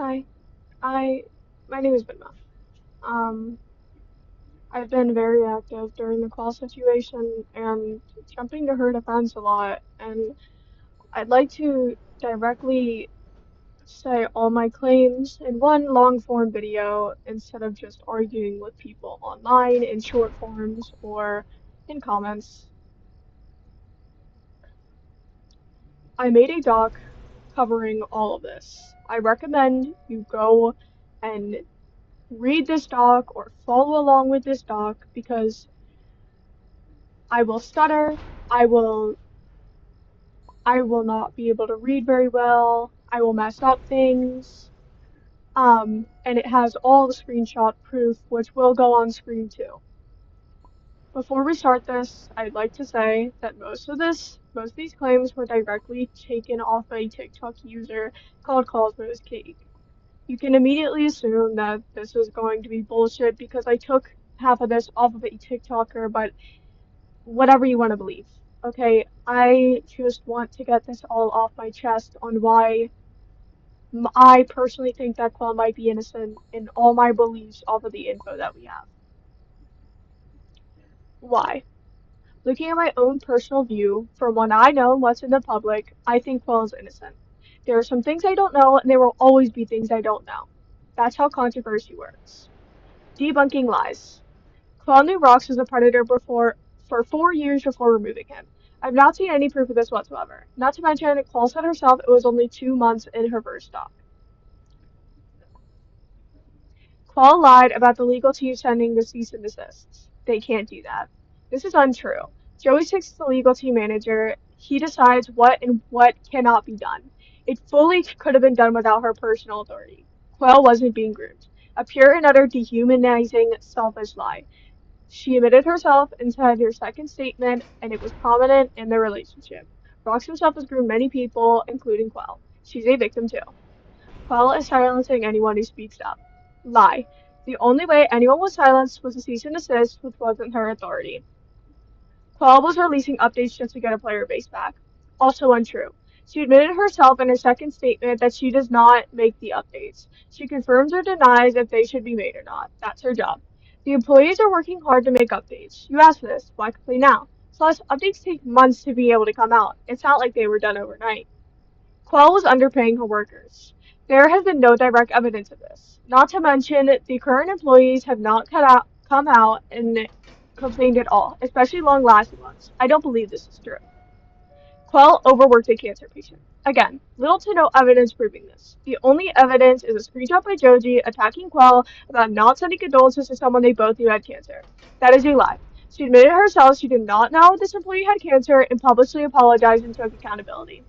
Hi, I my name is Binma. Um, I've been very active during the Qwel situation and jumping to her defense a lot, and I'd like to directly say all my claims in one long form video instead of just arguing with people online in short forms or in comments. I made a doc covering all of this. I recommend you go and read this doc or follow along with this doc because I will stutter, I will I will not be able to read very well, I will mess up things. And it has all the screenshot proof which will go on screen too. Before we start this, I'd like to say that most of these claims were directly taken off a TikTok user called cosmoiscake. You can immediately assume that this is going to be bullshit because I took half of this off of a TikToker, but whatever you want to believe. Okay, I just want to get this all off my chest on why I personally think that Qwel might be innocent in all my beliefs off of the info that we have. Why? Looking at my own personal view, from what I know and what's in the public, I think Qwel is innocent. There are some things I don't know, and there will always be things I don't know. That's how controversy works. Debunking lies. Qwel knew Rox was a predator for 4 years before removing him. I've not seen any proof of this whatsoever. Not to mention, Qwel said herself it was only 2 months in her first doc. Qwel lied about the legal team sending the cease and desists. They can't do that. This is untrue. Joey Six is the legal team manager. He decides what and what cannot be done. It fully could have been done without her personal authority. Qwel wasn't being groomed. A pure and utter dehumanizing, selfish lie. She admitted herself inside her second statement, and it was prominent in their relationship. Rox himself has groomed many people, including Qwel. She's a victim too. Qwel is silencing anyone who speaks up. Lie. The only way anyone was silenced was a cease and desist, which wasn't her authority. Qwel was releasing updates just to get a player base back. Also untrue. She admitted herself in her second statement that she does not make the updates. She confirms or denies if they should be made or not. That's her job. The employees are working hard to make updates. You asked for this. Why complain now? Plus, updates take months to be able to come out. It's not like they were done overnight. Qwel was underpaying her workers. There has been no direct evidence of this. Not to mention, the current employees have not come out and complained at all, especially long-lasting ones. I don't believe this is true. Qwel overworked a cancer patient. Again, little to no evidence proving this. The only evidence is a screenshot by Joji attacking Qwel about not sending condolences to someone they both knew had cancer. That is a lie. She admitted herself she did not know this employee had cancer and publicly apologized and took accountability.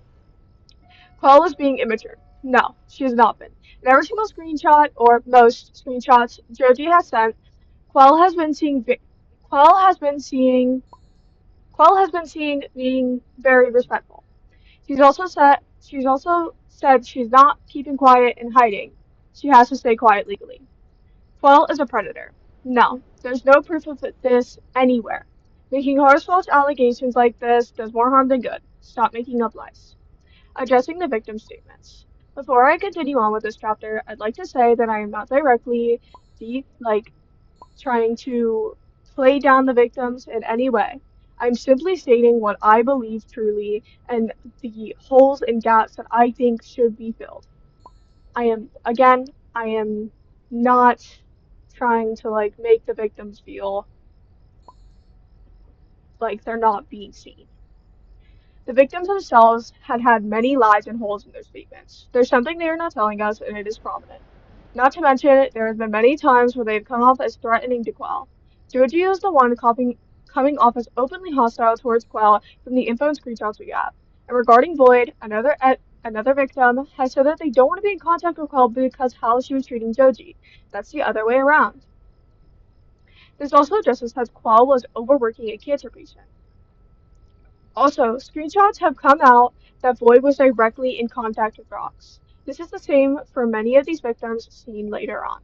Qwel was being immature. No, she has not been. In every single screenshot, or most screenshots, Joji has sent, Qwel has been seeing, Qwel has been seeing, Qwel has been seen being very respectful. She's also said she's not keeping quiet and hiding. She has to stay quiet legally. Qwel is a predator. No, there's no proof of this anywhere. Making horse false allegations like this does more harm than good. Stop making up lies. Addressing the victim statements. Before I continue on with this chapter, I'd like to say that I am not directly trying to play down the victims in any way. I'm simply stating what I believe truly and the holes and gaps that I think should be filled. I am not trying to make the victims feel like they're not being seen. The victims themselves had many lies and holes in their statements. There's something they are not telling us, and it is prominent. Not to mention, there have been many times where they've come off as threatening to Qwel. Joji is the one coming off as openly hostile towards Qwel from the info and screenshots we got. And regarding Void, another victim has said that they don't want to be in contact with Qwel because how she was treating Joji. That's the other way around. This also just says Qwel was overworking a cancer patient. Also, screenshots have come out that Void was directly in contact with Rox. This is the same for many of these victims seen later on.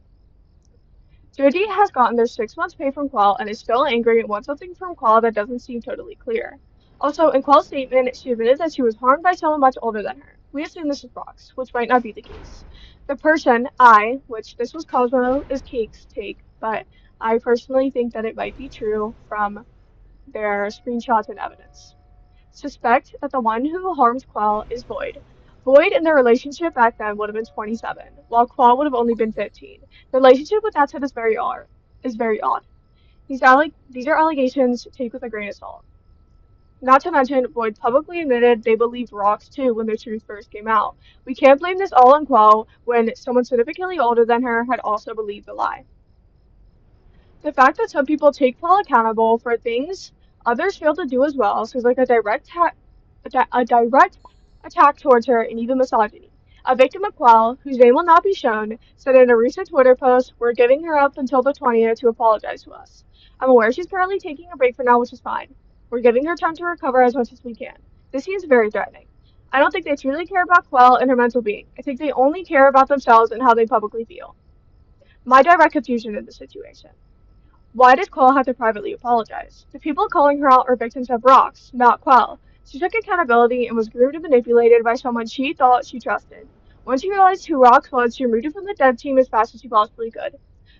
Joji has gotten their 6 months pay from Qwel and is still angry and wants something from Qwel that doesn't seem totally clear. Also, in Qwel's statement, she admitted that she was harmed by someone much older than her. We assume this is rocks, which might not be the case. The person, I, which this was Cosmo is Cake's take, but I personally think that it might be true from their screenshots and evidence. Suspect that the one who harmed Qwel is Void. Void in their relationship back then would have been 27, while Qwel would have only been 15. The relationship with that said is very odd. These are allegations take with a grain of salt. Not to mention, Void publicly admitted they believed rocks too when the truth first came out. We can't blame this all on Qwel when someone significantly older than her had also believed the lie. The fact that some people take Paul accountable for things others fail to do as well seems like a direct attack towards her and even misogyny. A victim of Qwel, whose name will not be shown, said in a recent Twitter post, "We're giving her up until the 20th to apologize to us. I'm aware she's currently taking a break for now, which is fine. We're giving her time to recover as much as we can." This seems very threatening. I don't think they truly care about Qwel and her mental being. I think they only care about themselves and how they publicly feel. My direct confusion in the situation. Why did Qwel have to privately apologize? The people calling her out are victims of rocks, not Qwel. She took accountability and was groomed and manipulated by someone she thought she trusted. Once she realized who Rocks was, she removed him from the dev team as fast as she possibly could.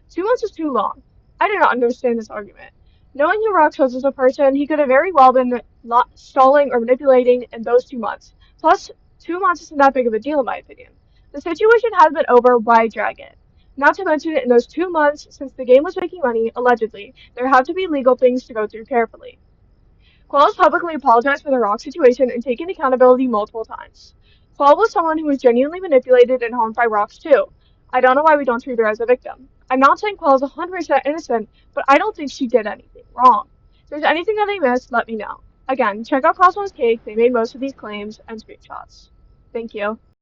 2 months is too long. I do not understand this argument. Knowing who Rocks was as a person, he could have very well been stalling or manipulating in those 2 months. Plus, 2 months isn't that big of a deal in my opinion. The situation has been over, why drag it? Not to mention, in those 2 months, since the game was making money, allegedly, there have to be legal things to go through carefully. Qwel has publicly apologized for the Rock situation and taken accountability multiple times. Qwel was someone who was genuinely manipulated and harmed by Rocks too. I don't know why we don't treat her as a victim. I'm not saying Qwel is 100% innocent, but I don't think she did anything wrong. If there's anything that I missed, let me know. Again, check out cosmoiscake, they made most of these claims and screenshots. Thank you.